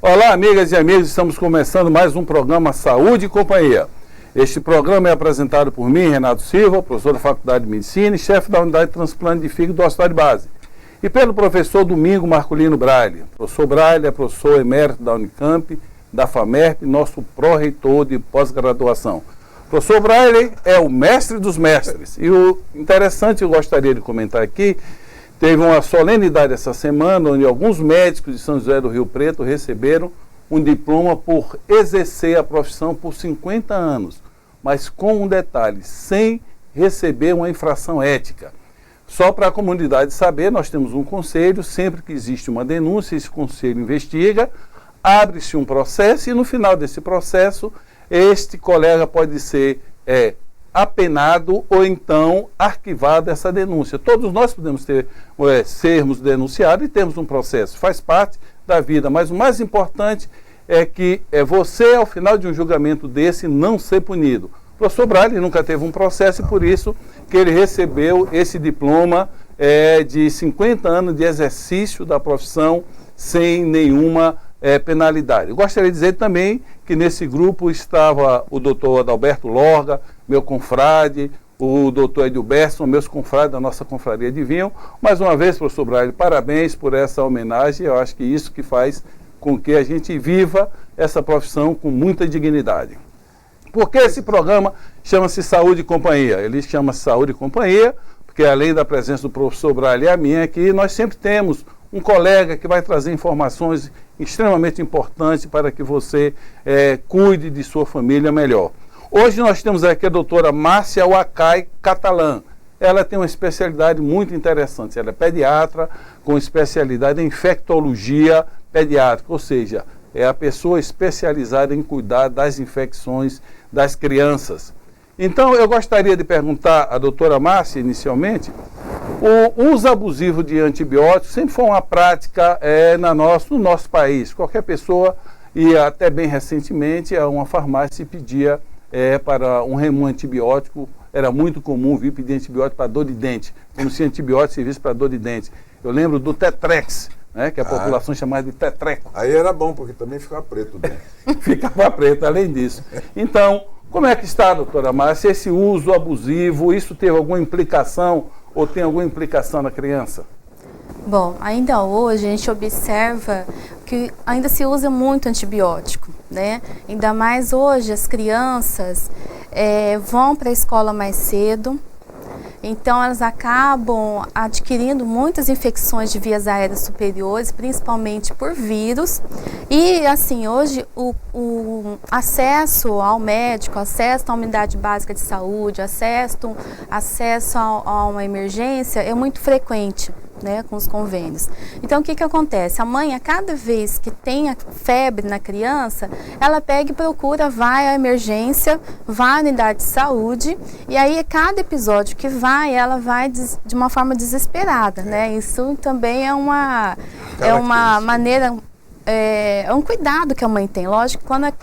Olá, amigas e amigos, estamos começando mais um programa Saúde e Companhia. Este programa é apresentado por mim, Renato Silva, professor da Faculdade de Medicina e chefe da Unidade de Transplante de Fígado do Hospital de Base. E pelo professor Domingo Marculino Braille. O professor Braille é professor emérito da Unicamp, da FAMERP, nosso pró-reitor de pós-graduação. O professor Braille é o mestre dos mestres. E o interessante, eu gostaria de comentar aqui, teve uma solenidade essa semana, onde alguns médicos de São José do Rio Preto receberam um diploma por exercer a profissão por 50 anos, mas com um detalhe, sem receber uma infração ética. Só para a comunidade saber, nós temos um conselho, sempre que existe uma denúncia, esse conselho investiga, abre-se um processo e no final desse processo, este colega pode ser apenado ou então arquivado essa denúncia. Todos nós podemos sermos denunciados e temos um processo, faz parte da vida, mas o mais importante é que você, ao final de um julgamento desse, não ser punido. O professor Braille nunca teve um processo e por isso que ele recebeu esse diploma de 50 anos de exercício da profissão sem nenhuma penalidade. Eu gostaria de dizer também que nesse grupo estava o doutor Adalberto Lorga, meu confrade, o doutor Edilberto, são meus confrades da nossa confraria de vinho. Mais uma vez, professor Braille, parabéns por essa homenagem. Eu acho que isso que faz com que a gente viva essa profissão com muita dignidade. Por que esse programa chama-se Saúde e Companhia? Ele chama-se Saúde e Companhia, porque além da presença do professor Braille e a minha aqui, nós sempre temos um colega que vai trazer informações extremamente importantes para que você cuide de sua família melhor. Hoje nós temos aqui a doutora Márcia Huacay Catalã. Ela tem uma especialidade muito interessante. Ela é pediatra com especialidade em infectologia pediátrica, ou seja, é a pessoa especializada em cuidar das infecções das crianças. Então, eu gostaria de perguntar à doutora Márcia, inicialmente, o uso abusivo de antibióticos sempre foi uma prática no nosso país. Qualquer pessoa, e até bem recentemente, a uma farmácia pedia para um antibiótico, era muito comum vir pedir antibiótico para dor de dente, como se antibiótico servisse para dor de dente. Eu lembro do Tetrex, que a população chamava de tetreco. Aí era bom, porque também ficava preto o dente. Ficava preto, além disso. Então, como é que está, doutora Márcia, esse uso abusivo, isso teve alguma implicação ou tem alguma implicação na criança? Bom, ainda hoje a gente observa que ainda se usa muito antibiótico, né? Ainda mais hoje as crianças vão para a escola mais cedo, então elas acabam adquirindo muitas infecções de vias aéreas superiores, principalmente por vírus. E assim, hoje o acesso ao médico, acesso à unidade básica de saúde, acesso a uma emergência é muito frequente, né, com os convênios. Então, o que acontece? A mãe, a cada vez que tem a febre na criança, ela pega e procura, vai à emergência, vai à unidade de saúde, e aí, cada episódio que ela vai de uma forma desesperada, né? Isso também é uma maneira, é um cuidado que a mãe tem. Lógico, quando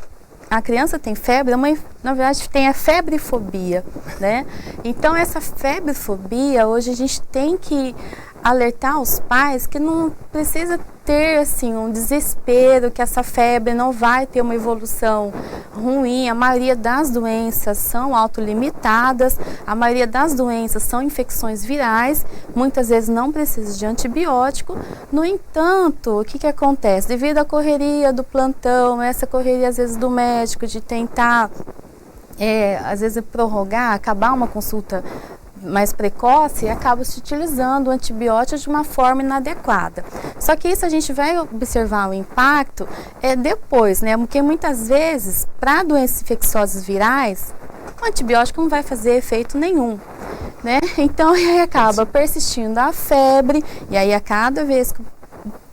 a criança tem febre, a mãe, na verdade, tem a febrefobia, né? Então, essa febrefobia, hoje a gente tem que alertar os pais que não precisa ter assim um desespero, que essa febre não vai ter uma evolução ruim. A maioria das doenças são autolimitadas, a maioria das doenças são infecções virais, muitas vezes não precisa de antibiótico. No entanto, o que acontece? Devido à correria do plantão, essa correria às vezes do médico de tentar, às vezes prorrogar, acabar uma consulta mais precoce, acaba se utilizando o antibiótico de uma forma inadequada. Só que isso a gente vai observar o impacto depois, né? Porque muitas vezes, para doenças infecciosas virais, o antibiótico não vai fazer efeito nenhum, né? Então, aí acaba persistindo a febre, e aí a cada vez que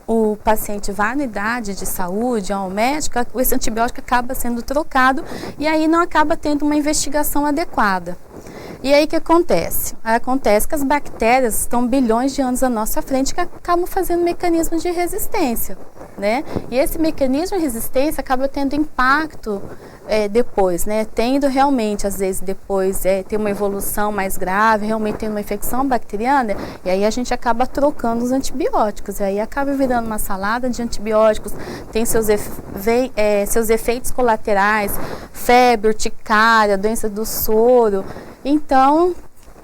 o paciente vai à unidade de saúde, ao médico, esse antibiótico acaba sendo trocado e aí não acaba tendo uma investigação adequada. E aí o que acontece? Acontece que as bactérias estão bilhões de anos à nossa frente que acabam fazendo mecanismos de resistência, né? E esse mecanismo de resistência acaba tendo impacto depois, né? Tendo realmente, às vezes, depois ter uma evolução mais grave, realmente tendo uma infecção bacteriana, e aí a gente acaba trocando os antibióticos, e aí acaba virando uma salada de antibióticos, tem seus efeitos colaterais, febre, urticária, doença do soro. Então,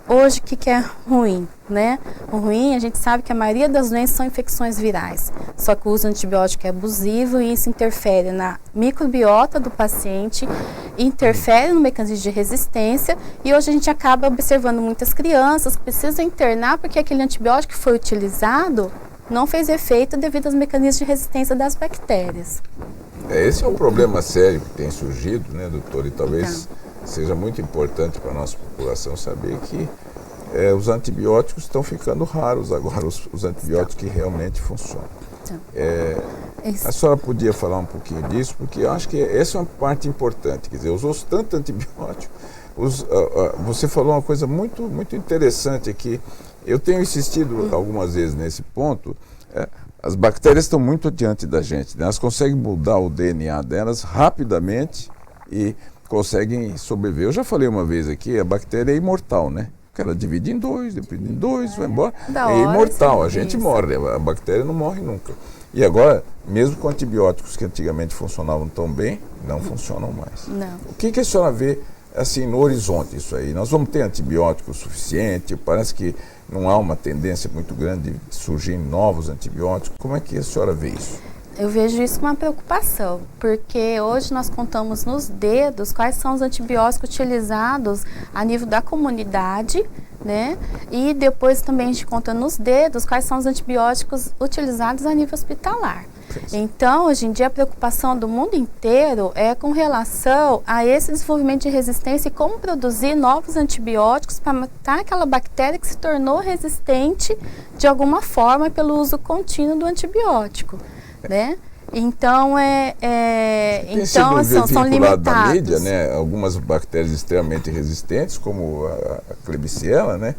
hoje, o que é ruim, né? O ruim, a gente sabe que a maioria das doenças são infecções virais, só que o uso antibiótico é abusivo e isso interfere na microbiota do paciente, interfere no mecanismo de resistência e hoje a gente acaba observando muitas crianças que precisam internar porque aquele antibiótico que foi utilizado não fez efeito devido aos mecanismos de resistência das bactérias. Esse é um problema sério que tem surgido, né, doutor? E talvez seja muito importante para a nossa população saber que os antibióticos estão ficando raros agora, os antibióticos que realmente funcionam. A senhora podia falar um pouquinho disso, porque eu acho que essa é uma parte importante, quer dizer, usou tanto antibiótico, você falou uma coisa muito, muito interessante aqui, eu tenho insistido algumas vezes nesse ponto, as bactérias estão muito adiante da gente, né? Elas conseguem mudar o DNA delas rapidamente e conseguem sobreviver. Eu já falei uma vez aqui, a bactéria é imortal, né? Porque ela divide em dois, vai embora. É imortal, a gente morre, a bactéria não morre nunca. E agora, mesmo com antibióticos que antigamente funcionavam tão bem, não funcionam mais. Não. O que a senhora vê assim no horizonte isso aí? Nós vamos ter antibiótico suficiente? Parece que não há uma tendência muito grande de surgir novos antibióticos. Como é que a senhora vê isso? Eu vejo isso com uma preocupação, porque hoje nós contamos nos dedos quais são os antibióticos utilizados a nível da comunidade, né? E depois também a gente conta nos dedos quais são os antibióticos utilizados a nível hospitalar. Então, hoje em dia, a preocupação do mundo inteiro é com relação a esse desenvolvimento de resistência e como produzir novos antibióticos para matar aquela bactéria que se tornou resistente de alguma forma pelo uso contínuo do antibiótico, né? Então, são limitados. Da mídia, né? Algumas bactérias extremamente resistentes, como a Klebsiella, né?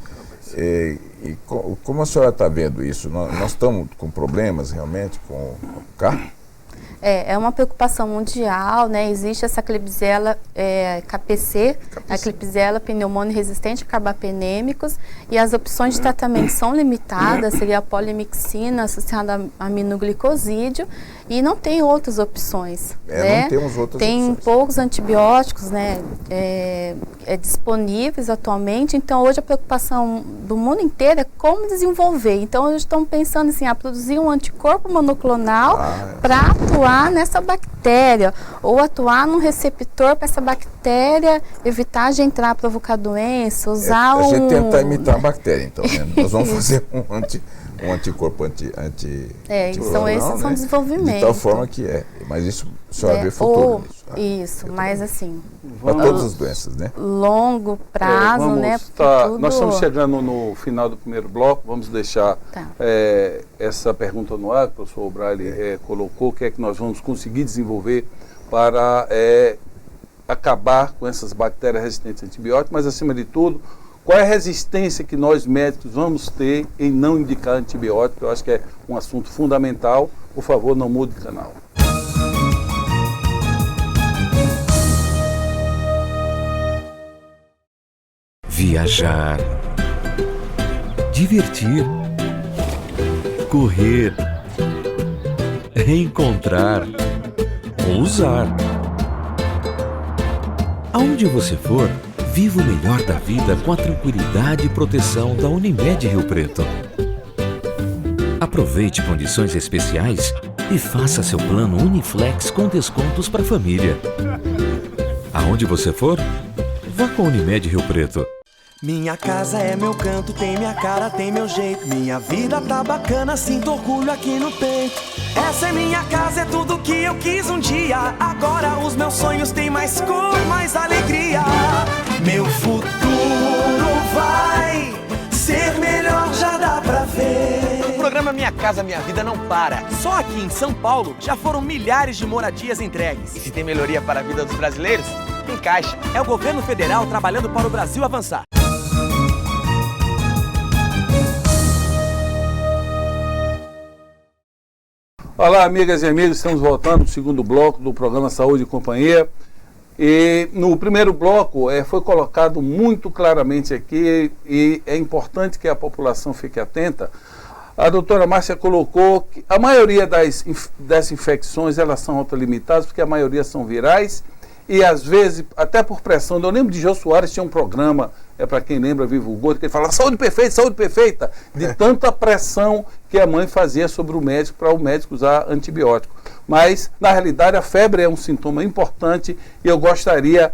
E como a senhora está vendo isso? Nós estamos com problemas realmente com o carro? É uma preocupação mundial, né? Existe essa Klebsiella KPC, a Klebsiella pneumoniae resistente a carbapenêmicos, e as opções de tratamento são limitadas, seria a polimixina associada a aminoglicosídeo, e não tem outras opções. Né? Não temos outras tem opções. poucos antibióticos, né, disponíveis atualmente, então hoje a preocupação do mundo inteiro é como desenvolver. Então hoje estamos pensando assim, a produzir um anticorpo monoclonal para atuar nessa bactéria, ou atuar num receptor para essa bactéria evitar de entrar, provocar doença, usar a gente tentar imitar a bactéria, então, né? Nós vamos fazer um anticorpo então esses são desenvolvimentos. De tal forma que mas isso a senhora vê futuro nisso. Isso, mas assim... Para todas as doenças, né? Longo prazo, né? Nós estamos chegando no final do primeiro bloco, vamos deixar essa pergunta no ar, que o professor O'Brien colocou, o que é que nós vamos conseguir desenvolver para acabar com essas bactérias resistentes a antibióticos, mas acima de tudo, qual é a resistência que nós médicos vamos ter em não indicar antibiótico? Eu acho que é um assunto fundamental. Por favor, não mude de canal. Viajar, divertir, correr, reencontrar, ousar. Aonde você for, viva o melhor da vida com a tranquilidade e proteção da Unimed Rio Preto. Aproveite condições especiais e faça seu plano Uniflex com descontos para a família. Aonde você for, vá com a Unimed Rio Preto. Minha casa é meu canto, tem minha cara, tem meu jeito. Minha vida tá bacana, sinto orgulho aqui no peito. Essa é minha casa, é tudo que eu quis um dia. Agora os meus sonhos têm mais cor, mais alegria. Meu futuro vai ser melhor, já dá pra ver. O programa Minha Casa Minha Vida não para. Só aqui em São Paulo já foram milhares de moradias entregues. E se tem melhoria para a vida dos brasileiros, tem Caixa. É o governo federal trabalhando para o Brasil avançar. Olá, amigas e amigos, estamos voltando para o segundo bloco do programa Saúde e Companhia. E no primeiro bloco foi colocado muito claramente aqui, e é importante que a população fique atenta. A doutora Márcia colocou que a maioria das infecções elas são autolimitadas, porque a maioria são virais e às vezes até por pressão. Eu lembro de Jô Soares, tinha um programa, para quem lembra, Vivo Gordo, que ele falava saúde perfeita, de tanta pressão que a mãe fazia sobre o médico, para o médico usar antibiótico. Mas, na realidade, a febre é um sintoma importante e eu gostaria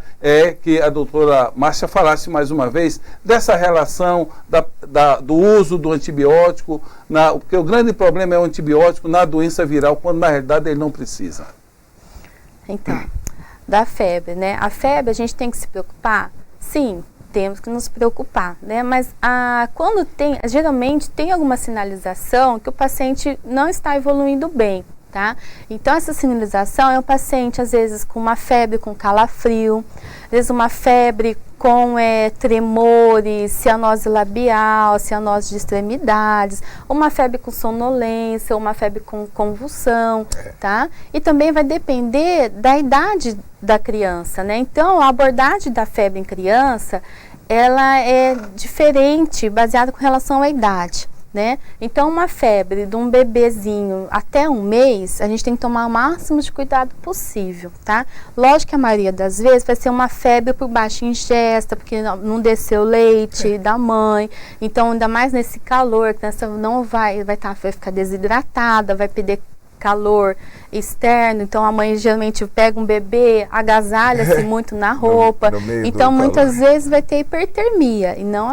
que a doutora Márcia falasse mais uma vez dessa relação do uso do antibiótico, porque o grande problema é o antibiótico na doença viral, quando na realidade ele não precisa. Então, da febre, né? A febre a gente tem que se preocupar? Sim, temos que nos preocupar, né? Mas quando geralmente tem alguma sinalização que o paciente não está evoluindo bem. Tá? Então, essa sinalização é um paciente, às vezes, com uma febre com calafrio, às vezes uma febre com tremores, cianose labial, cianose de extremidades, uma febre com sonolência, uma febre com convulsão, tá? E também vai depender da idade da criança, né? Então, a abordagem da febre em criança, ela é diferente, baseada com relação à idade. Né? Então, uma febre de um bebezinho até 1 mês, a gente tem que tomar o máximo de cuidado possível, tá? Lógico que a maioria das vezes vai ser uma febre por baixa ingesta, porque não desceu leite da mãe. Então, ainda mais nesse calor, a criança não vai ficar desidratada, vai perder calor externo, então a mãe geralmente pega um bebê, agasalha-se muito na roupa, então muitas vezes vai ter hipertermia e não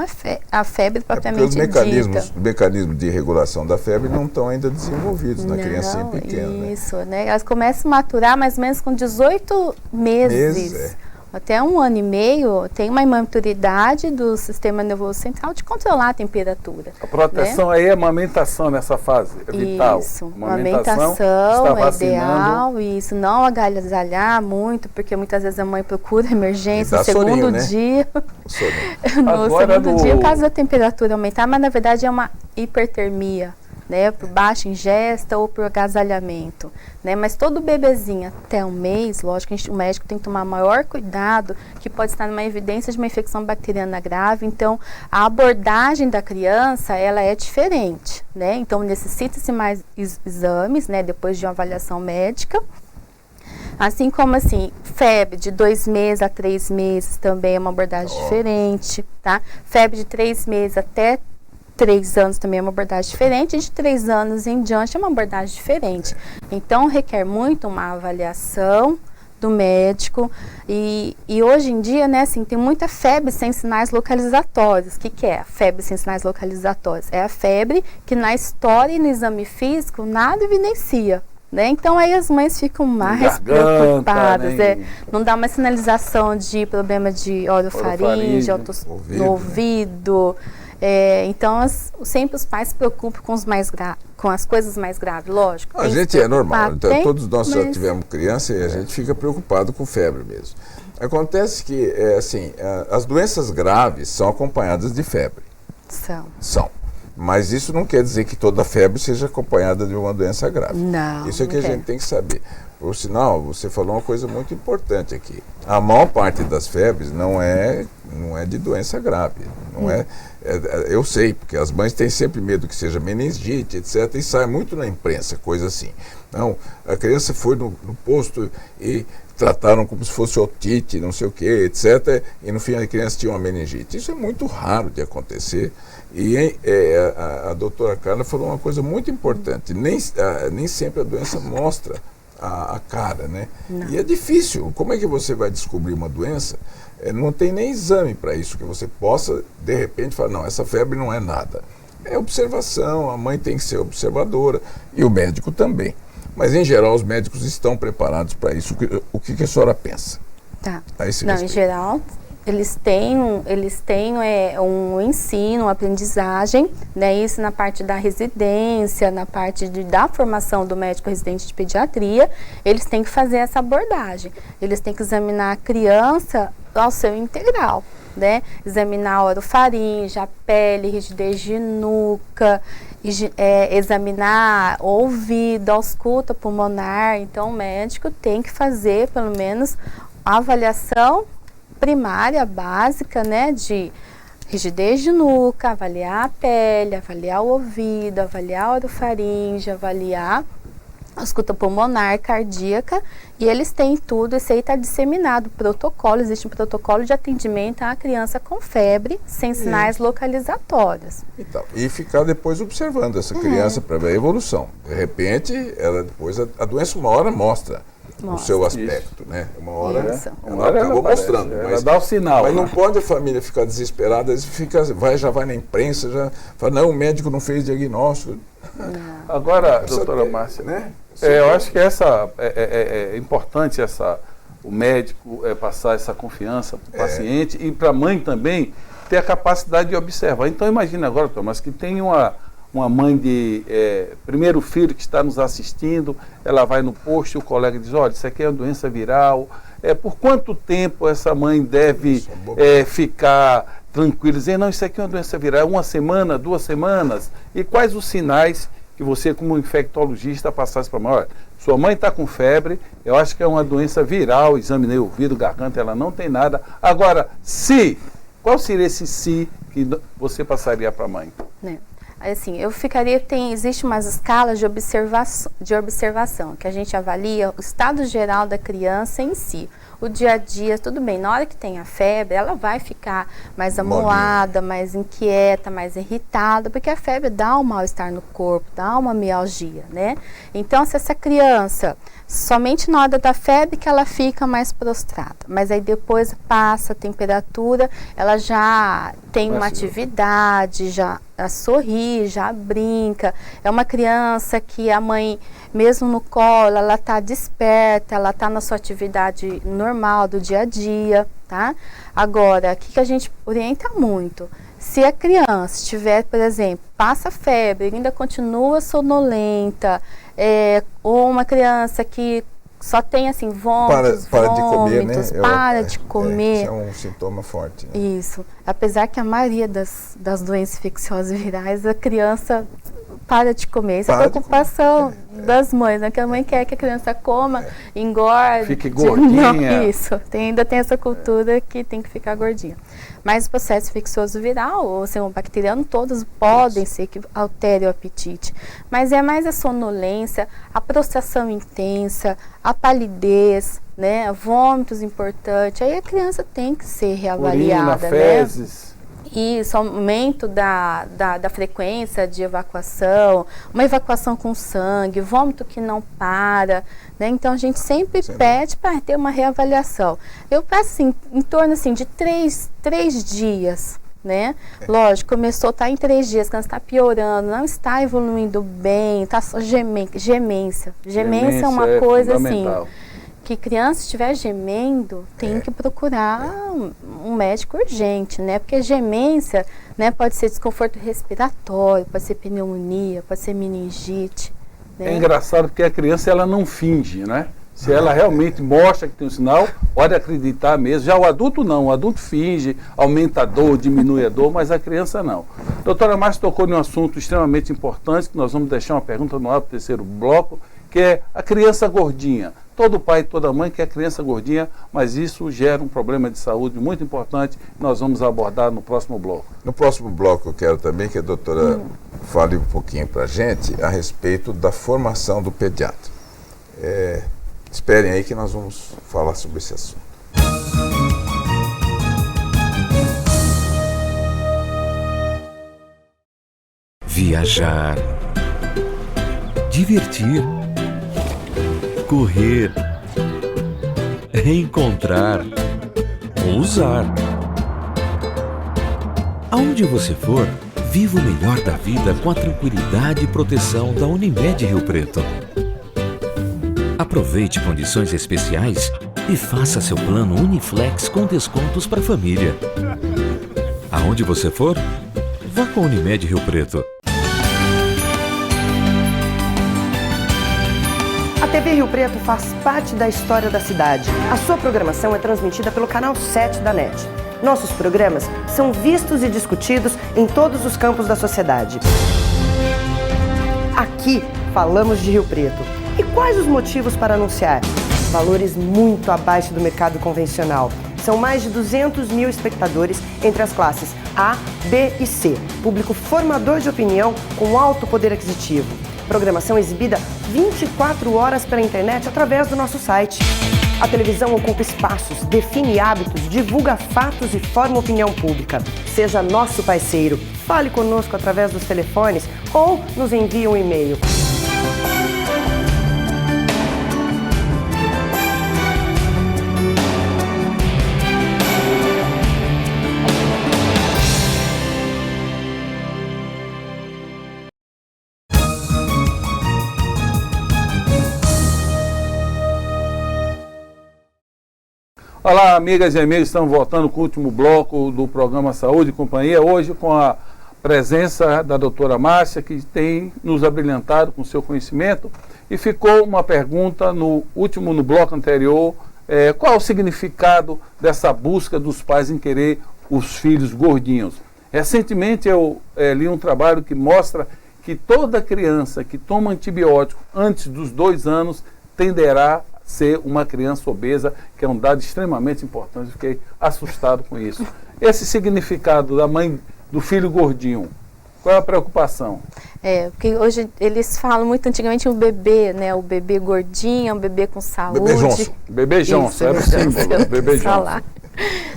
a febre propriamente dita. Os mecanismos de regulação da febre não estão ainda desenvolvidos na criancinha pequena. Isso, né? Elas começam a maturar mais ou menos com 18 meses. Até 1 ano e meio, tem uma imaturidade do sistema nervoso central de controlar a temperatura. A proteção aí é a amamentação nessa fase, é vital. Isso, amamentação é ideal, isso, não agasalhar muito, porque muitas vezes a mãe procura emergência no segundo dia. No segundo dia, caso a temperatura aumentar, mas na verdade é uma hipertermia. Né, por baixa ingesta ou por agasalhamento, né, mas todo bebezinho até 1 mês, lógico que o médico tem que tomar maior cuidado, que pode estar numa evidência de uma infecção bacteriana grave, então a abordagem da criança, ela é diferente, né, então necessita-se mais exames, né, depois de uma avaliação médica, assim como assim, febre de 2 meses a 3 meses também é uma abordagem diferente, tá, febre de 3 meses até 3 anos também é uma abordagem diferente, de 3 anos em diante é uma abordagem diferente. Então, requer muito uma avaliação do médico e hoje em dia, né, assim, tem muita febre sem sinais localizatórios. O que é a febre sem sinais localizatórios? É a febre que na história e no exame físico nada evidencia. Né? Então, aí as mães ficam mais preocupadas. Não dá uma sinalização de problema de orofaringe, no ouvido. Então, sempre os pais se preocupam com as coisas mais graves, lógico. A gente é normal, então, todos nós já tivemos criança e a gente fica preocupado com febre mesmo. Acontece que, as doenças graves são acompanhadas de febre. São. Mas isso não quer dizer que toda febre seja acompanhada de uma doença grave. Não. Isso é que a gente tem que saber. Por sinal, você falou uma coisa muito importante aqui. A maior parte das febres não é de doença grave. Eu sei, porque as mães têm sempre medo que seja meningite, etc. E sai muito na imprensa, coisa assim. Não, a criança foi no posto e trataram como se fosse otite, não sei o que, etc. E no fim a criança tinha uma meningite. Isso é muito raro de acontecer. E a doutora Carla falou uma coisa muito importante. Nem sempre a doença mostra a cara, né? Não. E é difícil. Como é que você vai descobrir uma doença? Não tem nem exame para isso, que você possa, de repente, falar, não, essa febre não é nada. É observação, a mãe tem que ser observadora e o médico também. Mas, em geral, os médicos estão preparados para isso. O que a senhora pensa? Tá. Não, em geral, eles têm um ensino, uma aprendizagem, né? Isso na parte da residência, na parte da formação do médico residente de pediatria, eles têm que fazer essa abordagem. Eles têm que examinar a criança ao seu integral, né? Examinar a orofaringe, a pele, rigidez de nuca, examinar o ouvido, a ausculta pulmonar. Então, o médico tem que fazer, pelo menos, a avaliação primária, básica, né? De rigidez de nuca, avaliar a pele, avaliar o ouvido, avaliar a orofaringe, avaliar a ausculta pulmonar, cardíaca, e eles têm tudo, isso aí está disseminado, protocolo, existe um protocolo de atendimento à criança com febre, sem sinais localizatórios. Então, e ficar depois observando essa criança para ver a evolução. De repente, ela depois a doença uma hora mostra o seu aspecto, né? Uma hora ela acabou mostrando. Ela dá o sinal. Mas não pode a família ficar desesperada, já vai na imprensa, já fala, não, o médico não fez diagnóstico. Agora, doutora Márcia, né? Eu acho que é importante o médico passar essa confiança para o paciente e para a mãe também ter a capacidade de observar. Então imagine agora, doutor Márcia, que tem uma mãe de primeiro filho que está nos assistindo, ela vai no posto e o colega diz, olha, isso aqui é uma doença viral. Por quanto tempo essa mãe deve ficar tranquila, dizer, não, isso aqui é uma doença viral, 1 semana, 2 semanas? E quais os sinais que você, como infectologista, passasse para a mãe? Olha, sua mãe está com febre, eu acho que é uma doença viral, examinei o ouvido, garganta, ela não tem nada. Agora, qual seria esse que você passaria para a mãe? Assim, eu ficaria, existe umas escalas de observação, que a gente avalia o estado geral da criança em si. O dia a dia, tudo bem, na hora que tem a febre, ela vai ficar mais amuada, mais inquieta, mais irritada, porque a febre dá um mal-estar no corpo, dá uma mialgia, né? Então, se essa criança, somente na hora da febre que ela fica mais prostrada, mas aí depois passa a temperatura, ela já tem uma atividade, já sorri, já brinca. É uma criança que a mãe, mesmo no colo, ela está desperta, ela está na sua atividade normal do dia a dia, tá? Agora, o que a gente orienta muito? Se a criança tiver, por exemplo, passa febre, ainda continua sonolenta, ou uma criança que só tem assim vômitos, para de comer, né? Para de comer. Isso é um sintoma forte. Né? Isso. Apesar que a maioria das doenças infecciosas virais, a criança para de comer. Isso é a preocupação das mães, né? Que a mãe quer que a criança coma, engorde. Fique gordinha. Não, isso. Ainda tem essa cultura que tem que ficar gordinha. Mas o processo infeccioso viral, ou seja, bacteriano, todos podem ser que altere o apetite. Mas é mais a sonolência, a prostração intensa, a palidez, né? Vômitos importantes. Aí a criança tem que ser reavaliada, urina, fezes. Isso, aumento da frequência de evacuação, uma evacuação com sangue, vômito que não para, né? Então a gente sempre pede para ter uma reavaliação. Eu peço assim, em torno assim, de 3 dias, né? Lógico, começou, está em 3 dias, quando está piorando, não está evoluindo bem, está só gemência. Gemência é uma coisa assim, que criança estiver gemendo, tem que procurar um médico urgente, né? Porque gemência, né, pode ser desconforto respiratório, pode ser pneumonia, pode ser meningite. Né? É engraçado porque a criança, ela não finge, né? Se ela realmente mostra que tem um sinal, pode acreditar mesmo. Já o adulto não, o adulto finge, aumenta a dor, diminui a dor, mas a criança não. Doutora Márcia tocou em um assunto extremamente importante, que nós vamos deixar uma pergunta no ar para o 3º bloco, que é a criança gordinha. Todo pai e toda mãe quer criança gordinha, mas isso gera um problema de saúde muito importante, que nós vamos abordar no próximo bloco. No próximo bloco eu quero também que a doutora fale um pouquinho para a gente a respeito da formação do pediatra. Esperem aí que nós vamos falar sobre esse assunto. Viajar, divertir, correr, reencontrar, ousar. Aonde você for, viva o melhor da vida com a tranquilidade e proteção da Unimed Rio Preto. Aproveite condições especiais e faça seu plano Uniflex com descontos para a família. Aonde você for, vá com a Unimed Rio Preto. TV Rio Preto faz parte da história da cidade. A sua programação é transmitida pelo canal 7 da NET. Nossos programas são vistos e discutidos em todos os campos da sociedade. Aqui falamos de Rio Preto. E quais os motivos para anunciar? Valores muito abaixo do mercado convencional. São mais de 200 mil espectadores entre as classes A, B e C. Público formador de opinião com alto poder aquisitivo. Programação exibida 24 horas pela internet através do nosso site. A televisão ocupa espaços, define hábitos, divulga fatos e forma opinião pública. Seja nosso parceiro. Fale conosco através dos telefones ou nos envie um e-mail. Olá, amigas e amigos, estamos voltando com o último bloco do programa Saúde e Companhia, hoje com a presença da doutora Márcia, que tem nos abrilhantado com seu conhecimento, e ficou uma pergunta no bloco anterior, qual o significado dessa busca dos pais em querer os filhos gordinhos? Recentemente eu li um trabalho que mostra que toda criança que toma antibiótico antes dos 2 anos tenderá ser uma criança obesa, que é um dado extremamente importante. Fiquei assustado com isso. Esse significado da mãe do filho gordinho, qual é a preocupação? Porque hoje eles falam muito, antigamente o bebê, né? O bebê gordinho, um bebê com saúde. Bebê Johnson. Bebê Johnson, era o símbolo. Bebê Johnson.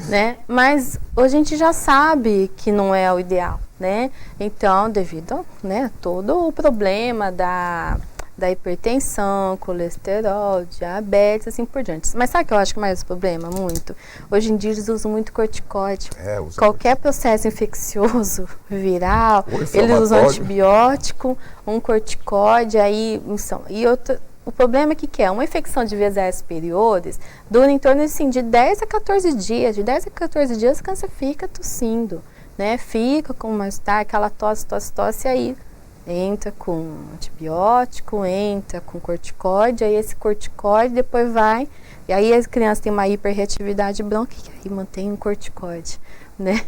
Né? Mas hoje a gente já sabe que não é o ideal, né? Então, devido, né, todo o problema da hipertensão, colesterol, diabetes, assim por diante. Mas sabe o que eu acho que mais problema? Muito. Hoje em dia eles usam muito corticóide. Qualquer processo infeccioso, viral, eles usam antibiótico, um corticóide, aí... O problema é que uma infecção de vias aéreas superiores dura em torno assim, de 10 a 14 dias. De 10 a 14 dias, o câncer fica tossindo, né? Fica com mal-estar, aquela tosse, aí entra com antibiótico, entra com corticóide, aí esse corticóide depois vai, e aí as crianças têm uma hiperreatividade brônquica, e aí mantém um corticóide, né?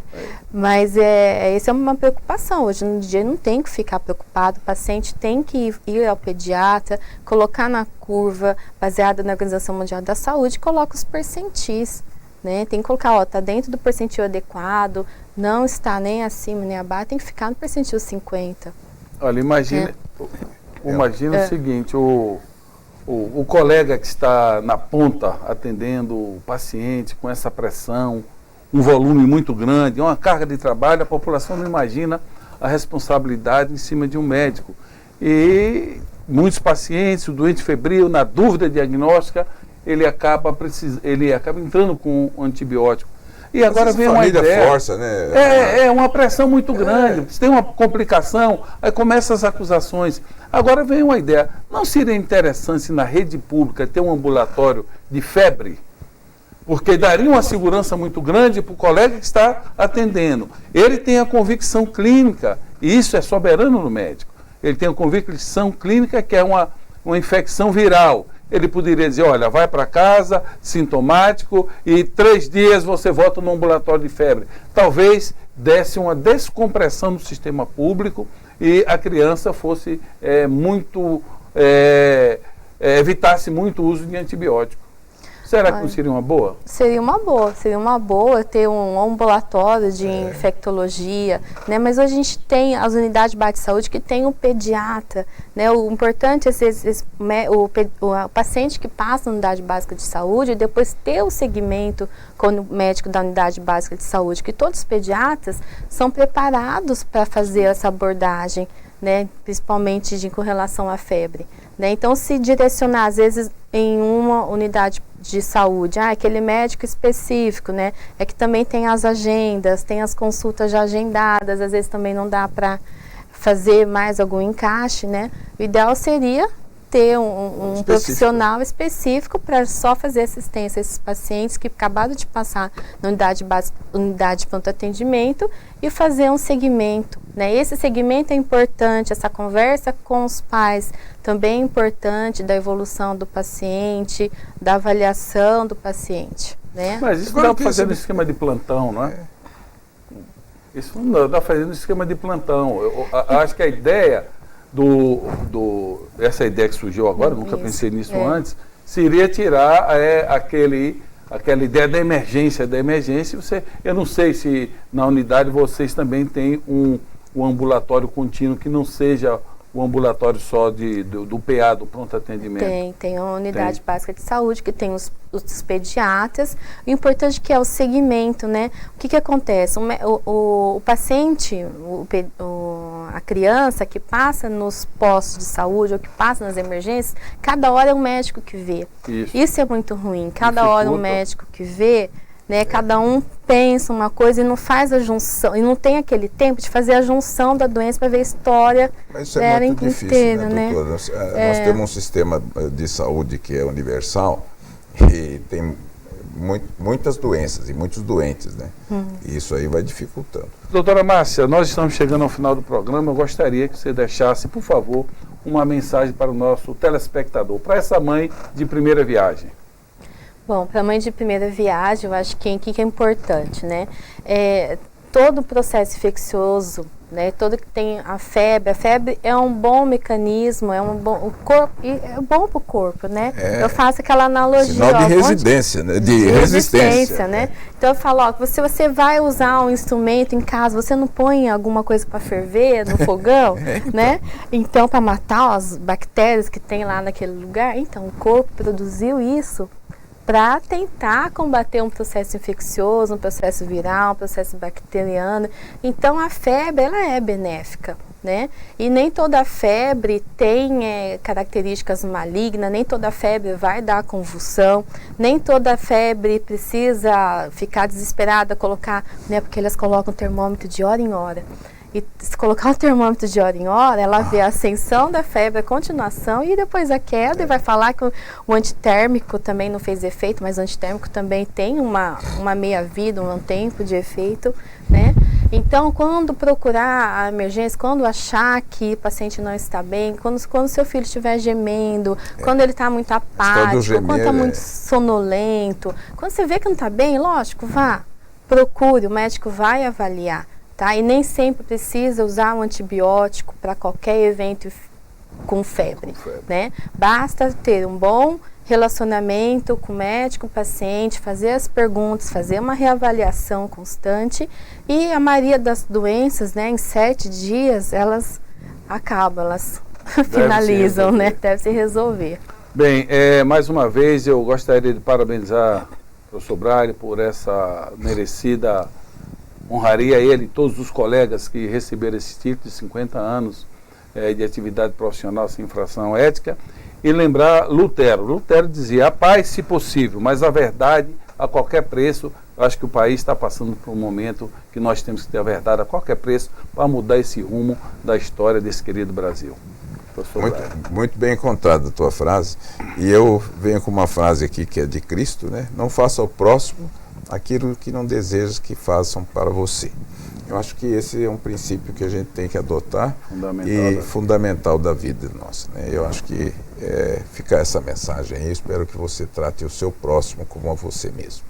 Mas essa é uma preocupação. Hoje em dia não tem que ficar preocupado, o paciente tem que ir ao pediatra, colocar na curva, baseada na Organização Mundial da Saúde, coloca os percentis, né? Tem que colocar, tá dentro do percentil adequado, não está nem acima nem abaixo, tem que ficar no percentil 50. Olha, imagina o seguinte, o colega que está na ponta atendendo o paciente com essa pressão, um volume muito grande, uma carga de trabalho, a população não imagina a responsabilidade em cima de um médico. E muitos pacientes, o doente febril, na dúvida diagnóstica, ele acaba entrando com um antibiótico. E agora vem uma ideia, força, né? É uma pressão muito grande, se tem uma complicação, aí começam as acusações. Agora vem uma ideia, não seria interessante na rede pública ter um ambulatório de febre? Porque daria uma segurança muito grande para o colega que está atendendo. Ele tem a convicção clínica, e isso é soberano no médico. Ele tem a convicção clínica que é uma infecção viral. Ele poderia dizer, olha, vai para casa, sintomático, e 3 dias você volta no ambulatório de febre. Talvez desse uma descompressão no sistema público e a criança fosse evitasse muito o uso de antibiótico. Será que não seria uma boa? Seria uma boa ter um ambulatório de infectologia, né? Mas hoje a gente tem as unidades básicas de saúde que tem um pediatra, né? O importante é o paciente que passa na unidade básica de saúde e depois ter o segmento com o médico da unidade básica de saúde, que todos os pediatras são preparados para fazer essa abordagem, né? Principalmente com relação à febre, né? Então, se direcionar, às vezes, em uma unidade de saúde, aquele médico específico, né? É que também tem as agendas, tem as consultas já agendadas, às vezes também não dá para fazer mais algum encaixe, né? O ideal seria ter um profissional específico para só fazer assistência a esses pacientes que acabaram de passar na unidade de pronto atendimento e fazer um segmento, né? Esse segmento é importante, essa conversa com os pais também é importante, da evolução do paciente, da avaliação do paciente, né? Mas isso dá para fazer no esquema de plantão, não é? Isso não dá para fazer no esquema de plantão. Eu acho que a ideia essa ideia que surgiu agora, nunca pensei nisso antes, seria tirar aquela ideia da emergência. Eu não sei se na unidade vocês também têm um ambulatório contínuo que não seja o ambulatório só do PA, do pronto atendimento. Tem uma unidade básica de saúde que tem os pediatras. O importante que é o segmento, né? O que acontece? O paciente, a criança que passa nos postos de saúde ou que passa nas emergências, cada hora é um médico que vê. Isso é muito ruim. Cada hora um médico que vê, né? Cada um pensa uma coisa e não faz a junção, e não tem aquele tempo de fazer a junção da doença para ver a história. Mas isso é muito difícil, inteira, né, doutora? Nós temos um sistema de saúde que é universal e tem muitas doenças e muitos doentes, né? E isso aí vai dificultando. Doutora Márcia, nós estamos chegando ao final do programa. Eu gostaria que você deixasse, por favor, uma mensagem para o nosso telespectador, para essa mãe de primeira viagem. Bom, para a mãe de primeira viagem, eu acho que o que é importante, né? Todo o processo infeccioso, né? Todo que tem a febre é um bom mecanismo, é bom para o corpo, né? Eu faço aquela analogia. Sinal de residência, né? De resistência, né? Então eu falo, se você vai usar um instrumento em casa, você não põe alguma coisa para ferver no fogão, né? Então, para matar as bactérias que tem lá naquele lugar, então o corpo produziu isso para tentar combater um processo infeccioso, um processo viral, um processo bacteriano. Então, a febre, ela é benéfica, né? E nem toda febre tem características malignas, nem toda febre vai dar convulsão, nem toda febre precisa ficar desesperada, colocar, né? Porque elas colocam o termômetro de hora em hora. E se colocar o termômetro de hora em hora, ela vê a ascensão da febre, a continuação e depois a queda, e vai falar que o antitérmico também não fez efeito, mas o antitérmico também tem uma meia-vida, um tempo de efeito, né? Então, quando procurar a emergência, quando achar que o paciente não está bem, quando seu filho estiver gemendo, quando ele está muito apático, quando está muito sonolento, quando você vê que não está bem, lógico, vá, procure, o médico vai avaliar. Tá? E nem sempre precisa usar um antibiótico para qualquer evento com febre, né? Basta ter um bom relacionamento com o médico, o paciente, fazer as perguntas, fazer uma reavaliação constante, e a maioria das doenças, né, em 7 dias, elas acabam, elas finalizam, né? Deve se resolver. Bem, mais uma vez eu gostaria de parabenizar o professor Braille por essa merecida honraria a ele e todos os colegas que receberam esse título de 50 anos de atividade profissional sem infração ética. E lembrar Lutero. Lutero dizia: a paz, se possível, mas a verdade a qualquer preço. Eu acho que o país está passando por um momento que nós temos que ter a verdade a qualquer preço para mudar esse rumo da história desse querido Brasil. Muito bem contada a tua frase. E eu venho com uma frase aqui que é de Cristo, né? Não faça ao próximo aquilo que não desejas que façam para você. Eu acho que esse é um princípio que a gente tem que adotar fundamental da vida nossa, né? Eu acho que fica essa mensagem aí. Espero que você trate o seu próximo como a você mesmo.